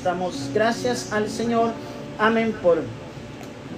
oramos, damos gracias al Señor, amén, por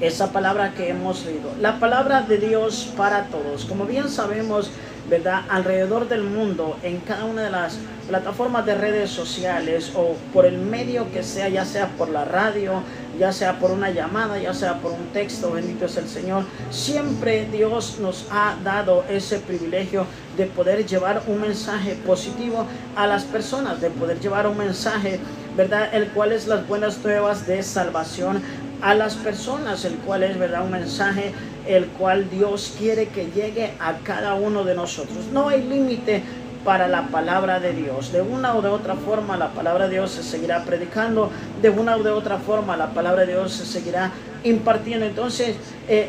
esa palabra que hemos leído. La palabra de Dios para todos. Como bien sabemos, ¿verdad? Alrededor del mundo, en cada una de las plataformas de redes sociales o por el medio que sea, ya sea por la radio, ya sea por una llamada, ya sea por un texto, bendito es el Señor, siempre Dios nos ha dado ese privilegio de poder llevar un mensaje positivo a las personas, de poder llevar un mensaje, ¿verdad? El cual es las buenas nuevas de salvación a las personas, el cual es, ¿verdad?, un mensaje el cual Dios quiere que llegue a cada uno de nosotros. No hay límite para la palabra de Dios. De una o de otra forma la palabra de Dios se seguirá predicando, de una o de otra forma la palabra de Dios se seguirá impartiendo. Entonces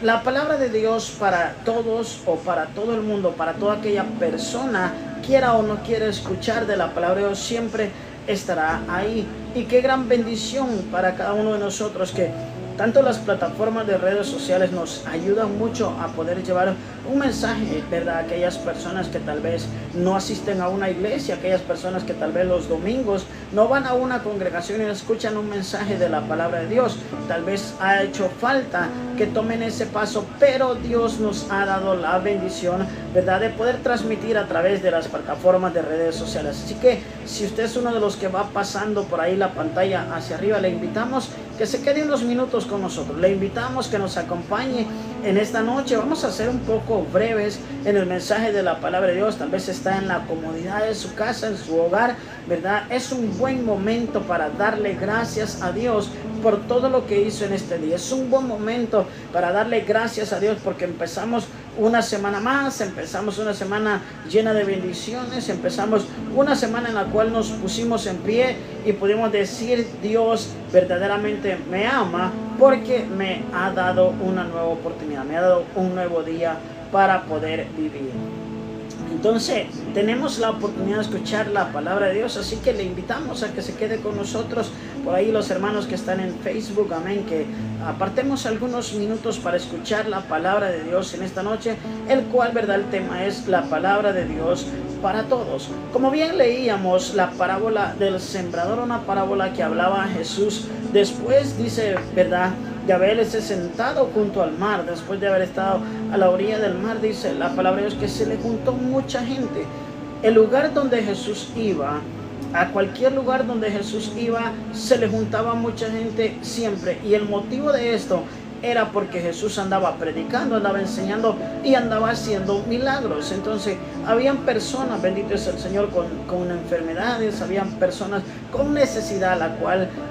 la palabra de Dios para todos o para todo el mundo, para toda aquella persona, quiera o no quiera escuchar de la palabra de Dios, siempre estará ahí. Y qué gran bendición para cada uno de nosotros que tanto las plataformas de redes sociales nos ayudan mucho a poder llevar un mensaje, ¿verdad?, a aquellas personas que tal vez no asisten a una iglesia, aquellas personas que tal vez los domingos no van a una congregación y escuchan un mensaje de la palabra de Dios. Tal vez ha hecho falta que tomen ese paso, pero Dios nos ha dado la bendición, ¿verdad?, de poder transmitir a través de las plataformas de redes sociales. Así que si usted es uno de los que va pasando por ahí la pantalla hacia arriba, le invitamos que se quede unos minutos con nosotros. Le invitamos que nos acompañe en esta noche. Vamos a ser un poco breves en el mensaje de la palabra de Dios. Tal vez está en la comodidad de su casa, en su hogar, ¿verdad? Es un buen momento para darle gracias a Dios por todo lo que hizo en este día. Es un buen momento para darle gracias a Dios porque empezamos una semana más, empezamos una semana llena de bendiciones, empezamos una semana en la cual nos pusimos en pie y pudimos decir: Dios verdaderamente me ama porque me ha dado una nueva oportunidad, me ha dado un nuevo día para poder vivir. Entonces tenemos la oportunidad de escuchar la palabra de Dios, así que le invitamos a que se quede con nosotros. Por ahí los hermanos que están en Facebook, amén, que apartemos algunos minutos para escuchar la palabra de Dios en esta noche, el cual, verdad, el tema es la palabra de Dios para todos. Como bien leíamos la parábola del sembrador, una parábola que hablaba Jesús después, dice, verdad, de haberse sentado junto al mar, después de haber estado a la orilla del mar, dice la palabra de Dios que se le juntó mucha gente. El lugar donde Jesús iba, a cualquier lugar donde Jesús iba, se le juntaba mucha gente siempre. Y el motivo de esto era porque Jesús andaba predicando, andaba enseñando y andaba haciendo milagros. Entonces habían personas, bendito es el Señor, con enfermedades, habían personas con necesidad,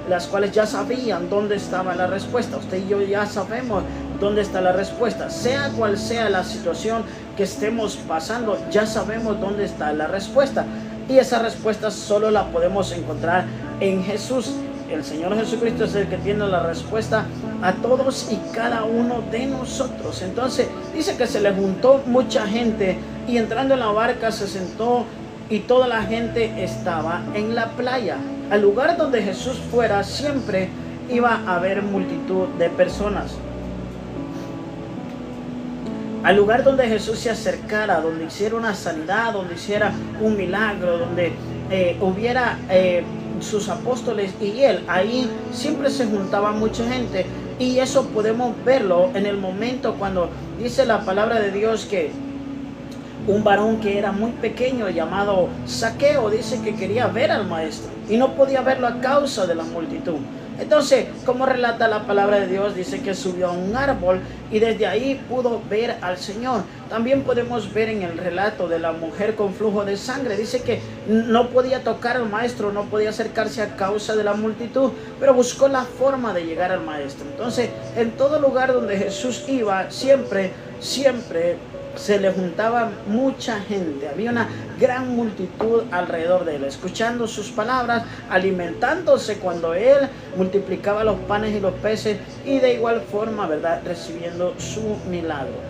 las cuales ya sabían dónde estaba la respuesta. Usted y yo ya sabemos dónde está la respuesta. Sea cual sea la situación que estemos pasando, ya sabemos dónde está la respuesta. Y esa respuesta solo la podemos encontrar en Jesús. El Señor Jesucristo es el que tiene la respuesta a todos y cada uno de nosotros. Entonces dice que se le juntó mucha gente y entrando en la barca se sentó y toda la gente estaba en la playa. Al lugar donde Jesús fuera siempre iba a haber multitud de personas. Al lugar donde Jesús se acercara, donde hiciera una sanidad, donde hiciera un milagro, donde hubiera sus apóstoles y él, ahí siempre se juntaba mucha gente. Y eso podemos verlo en el momento cuando dice la palabra de Dios que un varón que era muy pequeño llamado Zaqueo dice que quería ver al maestro y no podía verlo a causa de la multitud. Entonces, como relata la palabra de Dios, dice que subió a un árbol y desde ahí pudo ver al Señor. También podemos ver en el relato de la mujer con flujo de sangre. Dice que no podía tocar al maestro, no podía acercarse a causa de la multitud, pero buscó la forma de llegar al maestro. Entonces, en todo lugar donde Jesús iba, siempre se le juntaba mucha gente. Había una gran multitud alrededor de él, escuchando sus palabras, alimentándose cuando él multiplicaba los panes y los peces y de igual forma, ¿verdad?, recibiendo su milagro.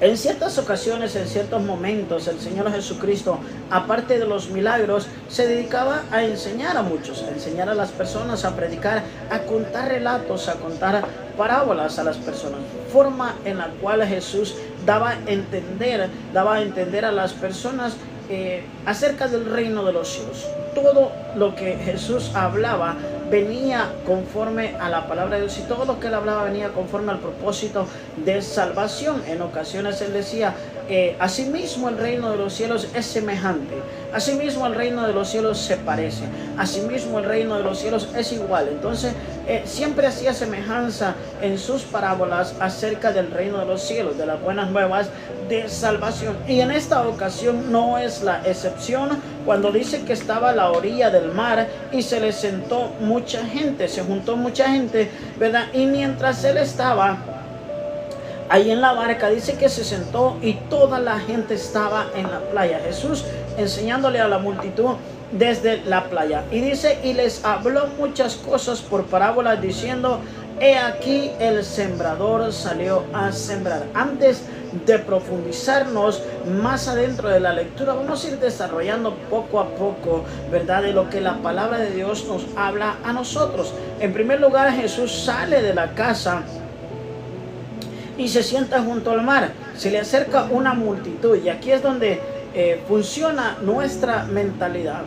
En ciertas ocasiones, en ciertos momentos, el Señor Jesucristo, aparte de los milagros, se dedicaba a enseñar a muchos, a enseñar a las personas, a predicar, a contar relatos, a contar parábolas a las personas. Forma en la cual Jesús daba a entender a las personas acerca del reino de los cielos. Todo lo que Jesús hablaba venía conforme a la palabra de Dios, y todo lo que él hablaba venía conforme al propósito de salvación. En ocasiones él decía, asimismo el reino de los cielos es semejante, asimismo el reino de los cielos se parece, asimismo el reino de los cielos es igual. Entonces siempre hacía semejanza en sus parábolas acerca del reino de los cielos, de las buenas nuevas de salvación. Y en esta ocasión no es la excepción, cuando dice que estaba a la orilla del mar y se le sentó mucha gente, se juntó mucha gente, ¿verdad? Y mientras él estaba ahí en la barca, dice que se sentó y toda la gente estaba en la playa. Jesús enseñándole a la multitud desde la playa. Y dice, y les habló muchas cosas por parábolas, diciendo, he aquí el sembrador salió a sembrar. Antes de profundizarnos más adentro de la lectura, vamos a ir desarrollando poco a poco, ¿verdad?, de lo que la palabra de Dios nos habla a nosotros. En primer lugar, Jesús sale de la casa y se sienta junto al mar. Se le acerca una multitud, y aquí es donde funciona nuestra mentalidad.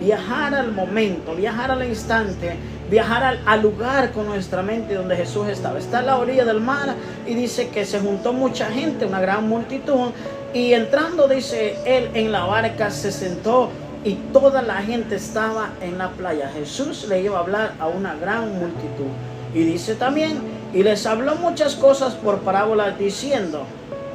Viajar al momento, viajar al instante, viajar al lugar con nuestra mente donde Jesús estaba. Está a la orilla del mar y dice que se juntó mucha gente, una gran multitud, y entrando, dice, él en la barca se sentó y toda la gente estaba en la playa. Jesús le iba a hablar a una gran multitud. Y dice también, y les habló muchas cosas por parábolas, diciendo,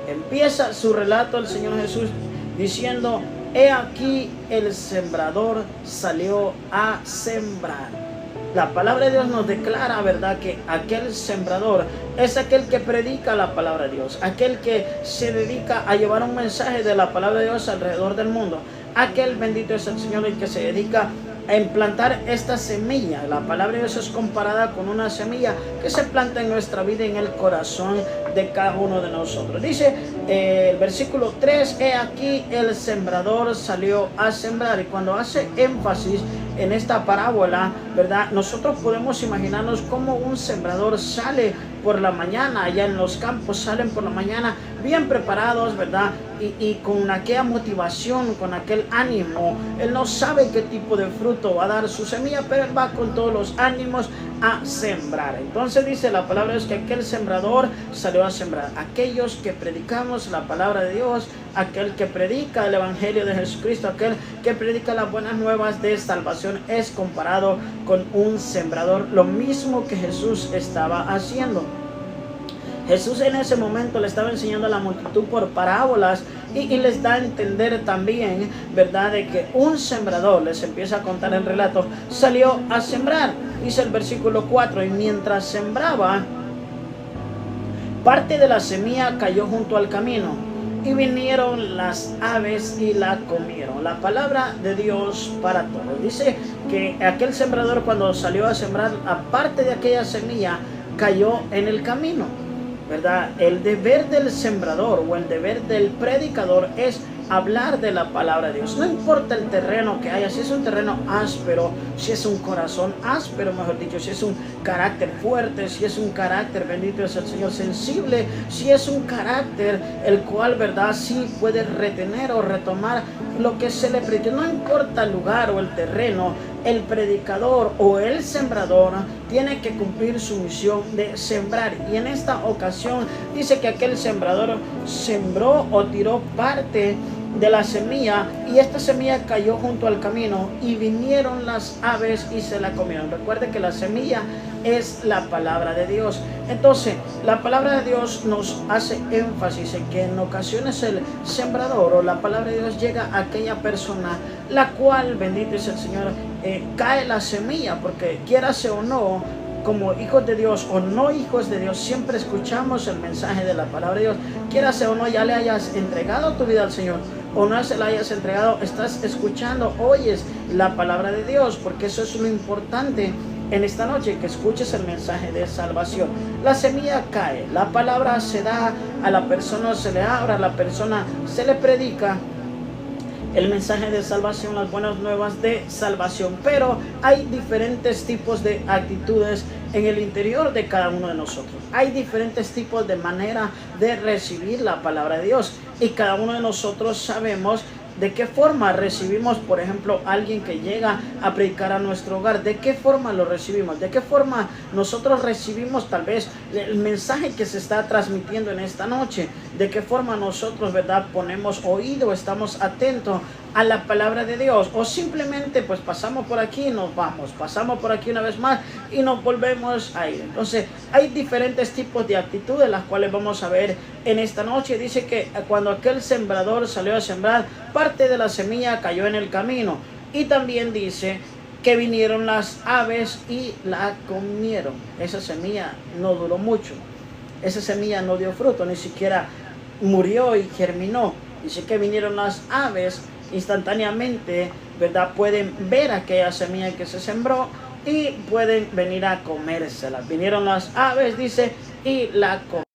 empieza su relato el Señor Jesús diciendo, he aquí el sembrador salió a sembrar. La palabra de Dios nos declara, ¿verdad?, que aquel sembrador es aquel que predica la palabra de Dios, aquel que se dedica a llevar un mensaje de la palabra de Dios alrededor del mundo, aquel, bendito es el Señor, el que se dedica a implantar esta semilla. La palabra de Dios es comparada con una semilla que se planta en nuestra vida, en el corazón de cada uno de nosotros. Dice el versículo 3, he aquí el sembrador salió a sembrar. Y cuando hace énfasis en esta parábola, ¿verdad?, nosotros podemos imaginarnos cómo un sembrador sale por la mañana, allá en los campos salen por la mañana bien preparados, ¿verdad? Y con aquella motivación, con aquel ánimo. Él no sabe qué tipo de fruto va a dar su semilla, pero él va con todos los ánimos a sembrar. Entonces dice la palabra es que aquel sembrador salió a sembrar. Aquellos que predicamos la palabra de Dios, aquel que predica el evangelio de Jesucristo, aquel que predica las buenas nuevas de salvación, es comparado con un sembrador, lo mismo que Jesús estaba haciendo. Jesús en ese momento le estaba enseñando a la multitud por parábolas y les da a entender también, ¿verdad?, de que un sembrador, les empieza a contar el relato, salió a sembrar. Dice el versículo 4, y mientras sembraba, parte de la semilla cayó junto al camino y vinieron las aves y la comieron. La palabra de Dios para todos. Dice que aquel sembrador, cuando salió a sembrar, aparte de aquella semilla, cayó en el camino, ¿verdad? El deber del sembrador o el deber del predicador es hablar de la palabra de Dios. No importa el terreno que haya, si es un terreno áspero, si es un corazón áspero, mejor dicho, si es un carácter fuerte, si es un carácter, bendito es el Señor, sensible, si es un carácter el cual, ¿verdad?, sí puede retener o retomar lo que se le predica. No importa el lugar o el terreno, el predicador o el sembrador tiene que cumplir su misión de sembrar. Y en esta ocasión dice que aquel sembrador sembró o tiró parte de la semilla, y esta semilla cayó junto al camino y vinieron las aves y se la comieron. Recuerde que la semilla es la palabra de Dios. Entonces la palabra de Dios nos hace énfasis en que en ocasiones el sembrador o la palabra de Dios llega a aquella persona la cual, bendito es el Señor, cae la semilla, porque quiérase o no, como hijos de Dios o no hijos de Dios, siempre escuchamos el mensaje de la palabra de Dios. Quieras o no, ya le hayas entregado tu vida al Señor o no se la hayas entregado, estás escuchando, oyes la palabra de Dios, porque eso es lo importante en esta noche, que escuches el mensaje de salvación. La semilla cae, la palabra se da a la persona, se le abra a la persona, se le predica el mensaje de salvación, las buenas nuevas de salvación. Pero hay diferentes tipos de actitudes en el interior de cada uno de nosotros. Hay diferentes tipos de manera de recibir la palabra de Dios. Y cada uno de nosotros sabemos ¿De qué forma recibimos, por ejemplo, a alguien que llega a predicar a nuestro hogar? ¿De qué forma lo recibimos? ¿De qué forma nosotros recibimos tal vez el mensaje que se está transmitiendo en esta noche? ¿De qué forma nosotros, verdad, ponemos oído, estamos atentos a la palabra de Dios? O simplemente pues pasamos por aquí y nos vamos, pasamos por aquí una vez más y nos volvemos a ir. Entonces hay diferentes tipos de actitudes las cuales vamos a ver en esta noche. Dice que cuando aquel sembrador salió a sembrar, parte de la semilla cayó en el camino, y también dice que vinieron las aves y la comieron. Esa semilla no duró mucho, esa semilla no dio fruto, ni siquiera murió y germinó. Dice que vinieron las aves instantáneamente, ¿verdad? Pueden ver aquella semilla que se sembró y pueden venir a comérsela. Vinieron las aves, dice, y la comieron.